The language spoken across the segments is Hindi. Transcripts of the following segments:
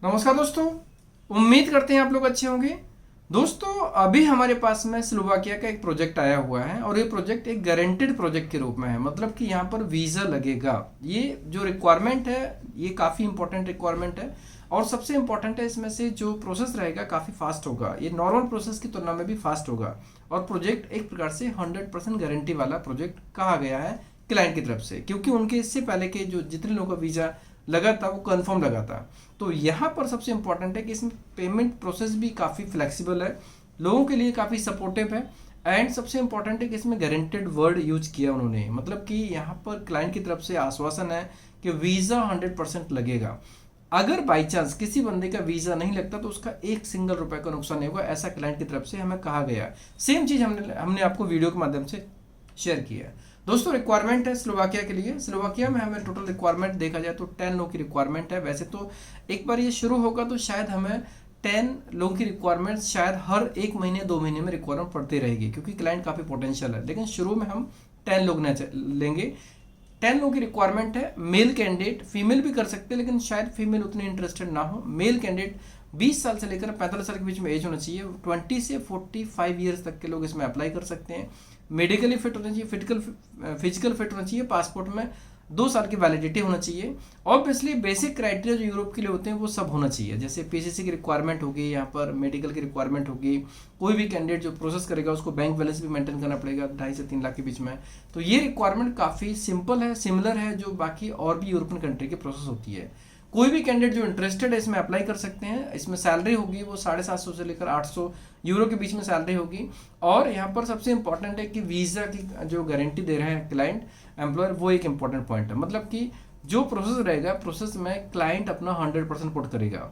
नमस्कार दोस्तों, उम्मीद करते हैं आप लोग अच्छे होंगे। दोस्तों, अभी हमारे पास में स्लोवाकिया का एक प्रोजेक्ट आया हुआ है और ये प्रोजेक्ट एक गारंटेड प्रोजेक्ट के रूप में है। मतलब कि यहाँ पर वीज़ा लगेगा। ये जो रिक्वायरमेंट है ये काफ़ी इंपॉर्टेंट रिक्वायरमेंट है और सबसे इंपॉर्टेंट है इसमें से जो प्रोसेस रहेगा काफ़ी फास्ट होगा। ये नॉर्मल प्रोसेस की तुलना में भी फास्ट होगा और प्रोजेक्ट एक प्रकार से 100% गारंटी वाला प्रोजेक्ट कहा गया है क्लाइंट की तरफ से, क्योंकि उनके इससे पहले के जो जितने लोगों का वीज़ा लगा था वो कंफर्म लगा था। तो यहाँ पर सबसे इंपॉर्टेंट है कि इसमें पेमेंट प्रोसेस भी काफ़ी फ्लेक्सिबल है, लोगों के लिए काफ़ी सपोर्टिव है एंड सबसे इंपॉर्टेंट है कि इसमें गारंटेड वर्ड यूज किया उन्होंने। मतलब कि यहाँ पर क्लाइंट की तरफ से आश्वासन है कि वीज़ा 100% लगेगा। अगर बाई चांस किसी बंदे का वीज़ा नहीं लगता तो उसका एक सिंगल रुपए का नुकसान नहीं होगा, ऐसा क्लाइंट की तरफ से हमें कहा गया। सेम चीज़ हमने आपको वीडियो के माध्यम से शेयर किया है। दोस्तों, रिक्वायरमेंट है स्लोवाकिया के लिए। स्लोवाकिया में हमें टोटल रिक्वायरमेंट देखा जाए तो 10 लोग की रिक्वायरमेंट है। वैसे तो एक बार ये शुरू होगा तो शायद हमें 10 लोगों की रिक्वायरमेंट शायद हर एक महीने 2 महीने में रिक्वायरमेंट पड़ती रहेगी, क्योंकि क्लाइंट काफ़ी पोटेंशियल है। लेकिन शुरू में हम 10 लोग लेंगे। 10 लोगों की रिक्वायरमेंट है। मेल कैंडिडेट, फीमेल भी कर सकते हैं लेकिन शायद फीमेल उतनी इंटरेस्टेड ना हो। मेल कैंडिडेट 20 साल से लेकर 45 साल के बीच में एज होना चाहिए। 20 से 45 ईयर्स तक के लोग इसमें अप्लाई कर सकते हैं। मेडिकली फिट होना चाहिए, फिजिकल फिट होना चाहिए। पासपोर्ट में 2 साल की वैलिडिटी होना चाहिए। ऑब्वियसली बेसिक क्राइटेरिया जो यूरोप के लिए होते हैं वो सब होना चाहिए। जैसे पीसीसी की रिक्वायरमेंट होगी, यहाँ पर मेडिकल की रिक्वायरमेंट होगी। कोई भी कैंडिडेट जो प्रोसेस करेगा उसको बैंक बैलेंस भी मेंटेन करना पड़ेगा 2.5 से 3 लाख के बीच में। तो ये रिक्वायरमेंट काफ़ी सिंपल है, सिमिलर है जो बाकी और भी यूरोपियन कंट्री की प्रोसेस होती है। कोई भी कैंडिडेट जो इंटरेस्टेड है इसमें अप्लाई कर सकते हैं। इसमें सैलरी होगी वो 750 से लेकर 800 यूरो के बीच में सैलरी होगी। और यहाँ पर सबसे इंपॉर्टेंट है कि वीज़ा की जो गारंटी दे रहे हैं क्लाइंट एम्प्लॉयर, वो एक इंपॉर्टेंट पॉइंट है। मतलब कि जो प्रोसेस रहेगा प्रोसेस में क्लाइंट अपना 100% पुट करेगा,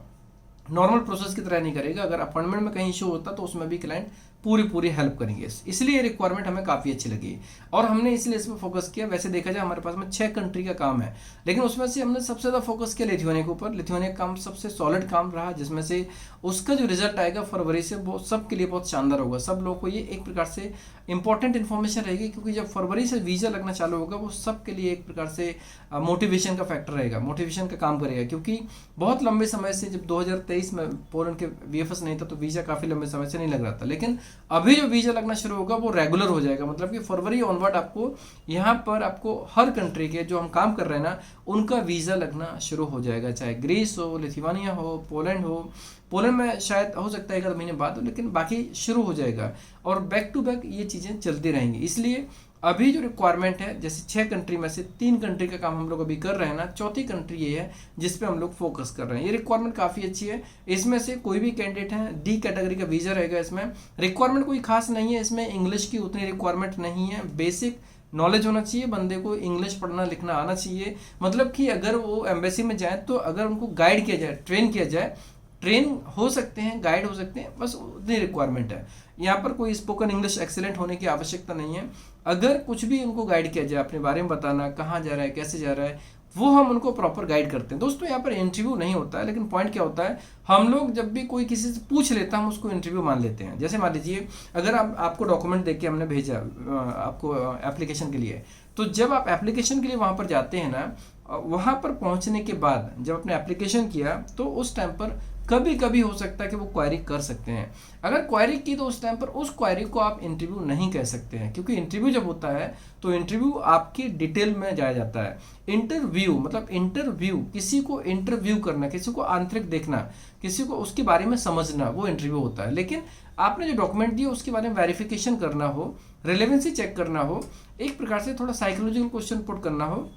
नॉर्मल प्रोसेस की तरह नहीं करेगा। अगर अपॉइंटमेंट में कहीं इशू होता तो उसमें भी क्लाइंट पूरी हेल्प करेंगे। इसलिए रिक्वायरमेंट हमें काफ़ी अच्छी लगी और हमने इसलिए इस पर फोकस किया। वैसे देखा जाए हमारे पास में 6 कंट्री का काम है, लेकिन उसमें से हमने सबसे ज़्यादा फोकस किया लिथुआनिया के ऊपर। लिथुआनिया काम सबसे सॉलिड काम रहा, जिसमें से उसका जो रिजल्ट आएगा फरवरी से वो सबके लिए बहुत शानदार होगा। सब लोगों को ये एक प्रकार से इंपॉर्टेंट इन्फॉर्मेशन रहेगी, क्योंकि जब फरवरी से वीज़ा लगना चालू होगा वो सबके लिए एक प्रकार से मोटिवेशन का फैक्टर रहेगा, मोटिवेशन का काम करेगा। क्योंकि बहुत लंबे समय से, जब 2023 में पोलैंड के वीएफएस नहीं था तो वीज़ा काफ़ी लंबे समय से नहीं लग रहा था, लेकिन अभी जो वीज़ा लगना शुरू होगा वो रेगुलर हो जाएगा। मतलब कि फरवरी ऑनवर्ड आपको यहाँ पर आपको हर कंट्री के जो हम काम कर रहे हैं ना उनका वीज़ा लगना शुरू हो जाएगा, चाहे ग्रीस हो, लिथुआनिया हो, पोलैंड हो। पोलैंड में शायद हो सकता है 1 महीने बाद, लेकिन बाकी शुरू हो जाएगा और बैक टू बैक ये चीज़ें चलती रहेंगी। इसलिए अभी जो रिक्वायरमेंट है, जैसे 6 कंट्री में से 3 कंट्री का काम हम लोग अभी कर रहे हैं ना, चौथी कंट्री ये है जिस पे हम लोग फोकस कर रहे हैं। ये रिक्वायरमेंट काफ़ी अच्छी है। इसमें से कोई भी कैंडिडेट है, डी कैटेगरी का वीज़ा रहेगा। इसमें रिक्वायरमेंट कोई खास नहीं है, इसमें इंग्लिश की उतनी रिक्वायरमेंट नहीं है। बेसिक नॉलेज होना चाहिए, बंदे को इंग्लिश पढ़ना लिखना आना चाहिए। मतलब कि अगर वो एम्बेसी में जाए तो अगर उनको गाइड किया जाए, ट्रेन किया जाए, ट्रेन हो सकते हैं, गाइड हो सकते हैं, बस उतनी रिक्वायरमेंट है। यहाँ पर कोई स्पोकन इंग्लिश एक्सीलेंट होने की आवश्यकता नहीं है। अगर कुछ भी उनको गाइड किया जाए, अपने बारे में बताना, कहाँ जा रहा है, कैसे जा रहा है, वो हम उनको प्रॉपर गाइड करते हैं। दोस्तों, यहाँ पर इंटरव्यू नहीं होता है, लेकिन पॉइंट क्या होता है, हम लोग जब भी कोई किसी से पूछ लेता है हम उसको इंटरव्यू मान लेते हैं। जैसे मान लीजिए अगर आपको डॉक्यूमेंट देख के हमने भेजा आपको एप्लीकेशन के लिए, तो जब आप एप्लीकेशन के लिए वहाँ पर जाते हैं ना, वहाँ पर पहुँचने के बाद जब आपने एप्लीकेशन किया तो उस टाइम पर कभी कभी हो सकता है कि वो क्वेरी कर सकते हैं। अगर क्वेरी की तो उस टाइम पर उस क्वेरी को आप इंटरव्यू नहीं कह सकते हैं, क्योंकि इंटरव्यू जब होता है तो इंटरव्यू आपकी डिटेल में जाया जाता है। इंटरव्यू मतलब इंटरव्यू, किसी को इंटरव्यू करना, किसी को आंतरिक देखना, किसी को उसके बारे में समझना, वो इंटरव्यू होता है। लेकिन आपने जो डॉक्यूमेंट दिया उसके बारे में वेरिफिकेशन करना हो, रिलेवेंसी चेक करना हो, एक प्रकार से थोड़ा साइकोलॉजिकल क्वेश्चन पुट करना हो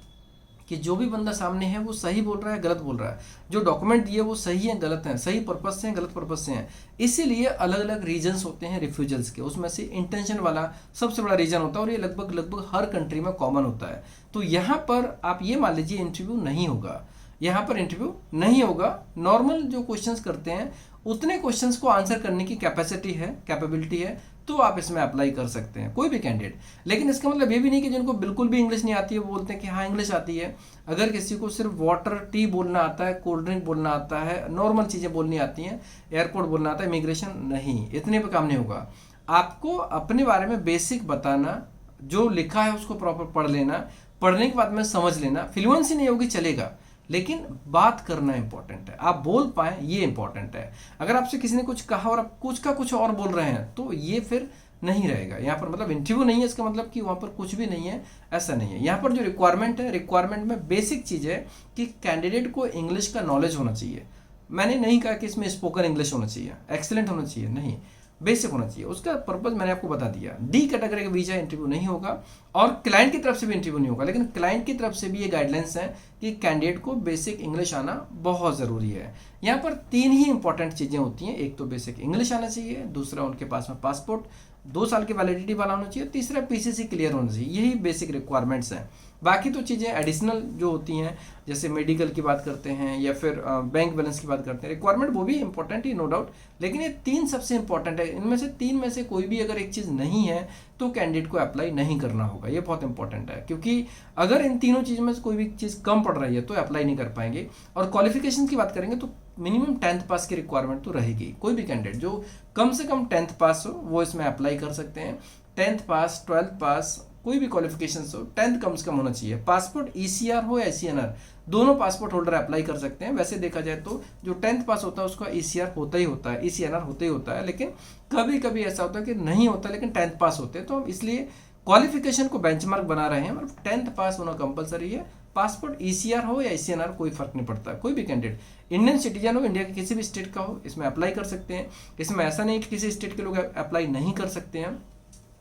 कि जो भी बंदा सामने है वो सही बोल रहा है, गलत बोल रहा है, जो डॉक्यूमेंट दिए वो सही है, गलत है, सही पर्पस से हैं, गलत पर्पस से हैं। इसीलिए अलग अलग रीजन्स होते हैं रिफ्यूजल्स के। उसमें से इंटेंशन वाला सबसे बड़ा रीजन होता है और ये लगभग हर कंट्री में कॉमन होता है। तो यहाँ पर आप ये मान लीजिए इंटरव्यू नहीं होगा, यहाँ पर इंटरव्यू नहीं होगा। नॉर्मल जो क्वेश्चंस करते हैं उतने क्वेश्चंस को आंसर करने की कैपेबिलिटी है, तो आप इसमें अप्लाई कर सकते हैं, कोई भी कैंडिडेट। लेकिन इसका मतलब ये भी नहीं कि जिनको बिल्कुल भी इंग्लिश नहीं आती है वो बोलते हैं कि हाँ इंग्लिश आती है। अगर किसी को सिर्फ वाटर, टी बोलना आता है, कोल्ड ड्रिंक बोलना आता है, नॉर्मल चीज़ें बोलनी आती हैं, एयरपोर्ट बोलना आता है, इमिग्रेशन नहीं, इतने पे काम नहीं होगा। आपको अपने बारे में बेसिक बताना, जो लिखा है उसको प्रॉपर पढ़ लेना, पढ़ने के बाद में समझ लेना। फ्लुएंसी नहीं होगी चलेगा, लेकिन बात करना इंपॉर्टेंट है, आप बोल पाए ये इंपॉर्टेंट है। अगर आपसे किसी ने कुछ कहा और आप कुछ का कुछ और बोल रहे हैं तो ये फिर नहीं रहेगा। यहाँ पर मतलब इंटरव्यू नहीं है इसका मतलब कि वहाँ पर कुछ भी नहीं है, ऐसा नहीं है। यहाँ पर जो रिक्वायरमेंट है, रिक्वायरमेंट में बेसिक चीज़ है कि कैंडिडेट को इंग्लिश का नॉलेज होना चाहिए। मैंने नहीं कहा कि इसमें स्पोकन इंग्लिश होना चाहिए, एक्सीलेंट होना चाहिए, नहीं, बेसिक होना चाहिए। उसका पर्पज मैंने आपको बता दिया। डी कैटेगरी का वीजा इंटरव्यू नहीं होगा और क्लाइंट की तरफ से भी इंटरव्यू नहीं होगा, लेकिन क्लाइंट की तरफ से भी ये गाइडलाइंस है कि कैंडिडेट को बेसिक इंग्लिश आना बहुत ज़रूरी है। यहाँ पर 3 ही इंपॉर्टेंट चीज़ें होती हैं, एक तो बेसिक इंग्लिश आना चाहिए, दूसरा उनके पास में पासपोर्ट 2 साल की वैलिडिटी वाला होना चाहिए, तीसरा पीसीसी क्लियर होना चाहिए। यही बेसिक रिक्वायरमेंट्स हैं। बाकी तो चीज़ें एडिशनल जो होती हैं, जैसे मेडिकल की बात करते हैं या फिर बैंक बैलेंस की बात करते हैं, रिक्वायरमेंट वो भी इंपॉर्टेंट ही, नो डाउट, लेकिन ये 3 सबसे इंपॉर्टेंट है। इनमें से 3 में से कोई भी अगर एक चीज़ नहीं है तो कैंडिडेट को अप्लाई नहीं करना होगा। ये बहुत इंपॉर्टेंट है, क्योंकि अगर इन तीनों चीज़ों में से कोई भी चीज़ कम पड़ रही है तो अप्लाई नहीं कर पाएंगे। और क्वालिफिकेशन की बात करेंगे तो मिनिमम 10th पास की रिक्वायरमेंट तो रहेगी। कोई भी कैंडिडेट जो कम से कम 10th पास हो वो इसमें अप्लाई कर सकते हैं। 10th पास, 12th पास, कोई भी क्वालिफिकेशन हो, 10th कम से कम होना चाहिए। पासपोर्ट ECR हो या ICNR, दोनों पासपोर्ट होल्डर अप्लाई कर सकते हैं। वैसे देखा जाए तो जो 10th पास होता है उसका ECR होता ही होता है, ECNR होता ही होता है, लेकिन कभी कभी ऐसा होता है कि नहीं होता लेकिन 10th पास होते हैं। तो हम इसलिए क्वालिफिकेशन को बेंचमार्क बना रहे हैं, मतलब 10th पास होना कंपलसरी है। पासपोर्ट ECR हो या ICNR कोई फर्क नहीं पड़ता। कोई भी कैंडिडेट इंडियन सिटीजन हो, इंडिया के किसी भी स्टेट का हो, इसमें अप्लाई कर सकते हैं। इसमें ऐसा नहीं कि किसी स्टेट के लोग अप्लाई नहीं कर सकते हैं,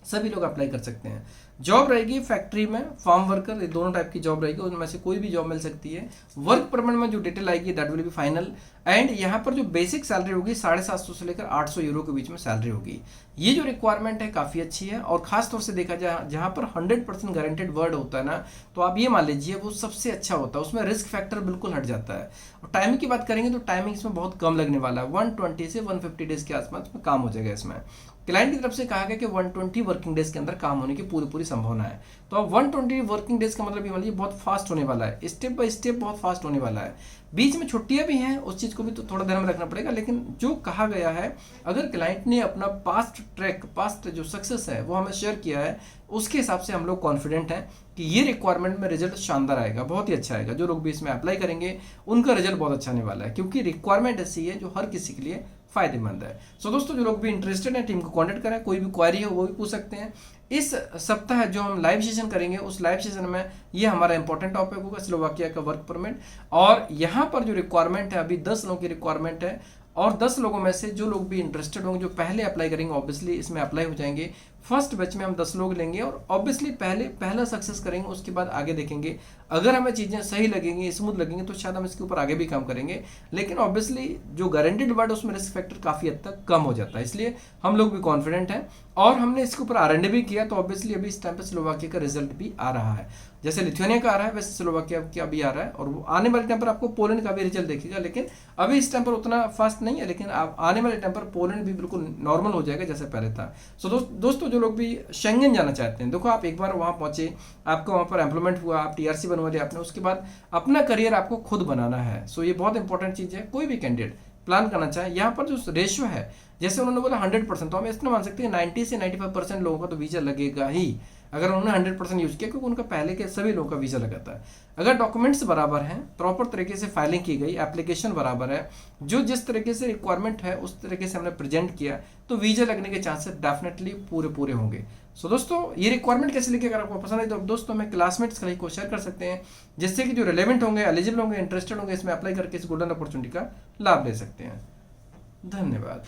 सभी लोग अप्लाई कर सकते हैं। जॉब रहेगी फैक्ट्री में, फार्म वर्कर, ये दोनों टाइप की जॉब रहेगी, उनमें से कोई भी जॉब मिल सकती है। वर्क परमिट में जो डिटेल आएगी that will be final. And यहाँ पर जो बेसिक सैलरी होगी 750 से लेकर 800 यूरो के बीच में सैलरी होगी। ये जो रिक्वायरमेंट है काफ़ी अच्छी है, और खास तौर से देखा जाए जहाँ पर 100% गारंटेड वर्ड होता है ना, तो आप ये मान लीजिए वो सबसे अच्छा होता है, उसमें रिस्क फैक्टर बिल्कुल हट जाता है। और टाइमिंग की बात करेंगे तो टाइमिंग इसमें बहुत कम लगने वाला है, 120 से 150 डेज के आसपास में काम हो जाएगा। इसमें क्लाइंट की तरफ से कहा गया कि 120 वर्किंग डेज के अंदर काम होने की पूरी संभावना है। तो अब 120 वर्किंग डेज का मतलब ये मान लीजिए बहुत फास्ट होने वाला है, स्टेप बाय स्टेप बहुत फास्ट होने वाला है। बीच में छुट्टियां भी हैं, उस चीज़ को भी तो थोड़ा ध्यान में रखना पड़ेगा। लेकिन जो कहा गया है, अगर क्लाइंट ने अपना पास्ट जो सक्सेस है वो हमें शेयर किया है, उसके हिसाब से हम लोग कॉन्फिडेंट हैं कि ये रिक्वायरमेंट में रिजल्ट शानदार आएगा, बहुत ही अच्छा आएगा। जो लोग भी इसमें अप्लाई करेंगे उनका रिजल्ट बहुत अच्छा आने वाला है, क्योंकि रिक्वायरमेंट ऐसी है जो हर किसी के लिए फायदेमंद है। सो दोस्तों, जो लोग भी इंटरेस्टेड हैं टीम को कांटेक्ट करें, कोई भी क्वेरी हो वो भी पूछ सकते हैं। इस सप्ताह जो हम लाइव सेशन करेंगे उस लाइव सेशन में ये हमारा इंपॉर्टेंट टॉपिक होगा, स्लोवाकिया का वर्क परमिट। और यहाँ पर जो रिक्वायरमेंट है, अभी 10 लोगों की रिक्वायरमेंट है, और 10 लोगों में से जो लोग भी इंटरेस्टेड होंगे, जो पहले अप्लाई करेंगे, ऑब्वियसली इसमें अप्लाई हो जाएंगे। फर्स्ट बैच में हम 10 लोग लेंगे और ऑब्वियसली पहला सक्सेस करेंगे, उसके बाद आगे देखेंगे। अगर हमें चीज़ें सही लगेंगी, स्मूथ लगेंगी, तो शायद हम इसके ऊपर आगे भी काम करेंगे। लेकिन ऑब्वियसली जो गारंटेड वर्ड उसमें रिस्क फैक्टर काफ़ी हद तक कम हो जाता है, इसलिए हम लोग भी कॉन्फिडेंट हैं। और हमने इसके ऊपर R&D भी किया, तो ऑब्वियसली अभी इस टाइम पर स्लोवाकिया का रिजल्ट भी आ रहा है। जैसे लिथुआनिया का आ रहा है वैसे स्लोवाकिया का भी आ रहा है, और वो आने वाले टाइम पर आपको पोलैंड का भी रिजल्ट देखेगा। लेकिन अभी इस टाइम पर उतना फास्ट नहीं है, लेकिन आप आने वाले टाइम पर पोलैंड भी बिल्कुल नॉर्मल हो जाएगा जैसे पहले था। सो दोस्तों, जो लोग भी शेंगन जाना चाहते हैं, देखो आप एक बार वहाँ पहुंचे, आपका वहाँ पर एम्प्लॉयमेंट हुआ, आप TRC बनवा लिया आपने, उसके बाद अपना करियर आपको खुद बनाना है। सो ये बहुत इंपॉर्टेंट चीज़ है। कोई भी कैंडिडेट प्लान करना चाहे, यहाँ पर जो रेशियो है, जैसे उन्होंने बोला 100%, तो हम इतना मान सकते हैं 90 से 95% लोगों का तो वीज़ा लगेगा ही, अगर उन्होंने 100% यूज़ किया, क्योंकि उनका पहले के सभी लोगों का वीज़ा लगा था। अगर डॉक्यूमेंट्स बराबर हैं, प्रॉपर तरीके से फाइलिंग की गई, एप्लीकेशन बराबर है, जो जिस तरीके से रिक्वायरमेंट है उस तरीके से हमने प्रेजेंट किया, तो वीज़ा लगने के चांसेस डेफिनेटली पूरे होंगे। सो दोस्तों, ये रिक्वायरमेंट कैसे लिखे, अगर आपको पसंद है तो दोस्तों हमें क्लासमेट्स को शेयर कर सकते हैं, जिससे कि जो रिलेवेंट होंगे, एलिजिबल होंगे, इंटरेस्टेड होंगे, इसमें अप्लाई करके इस गोल्डन अपॉर्चुनिटी का लाभ ले सकते हैं। धन्यवाद।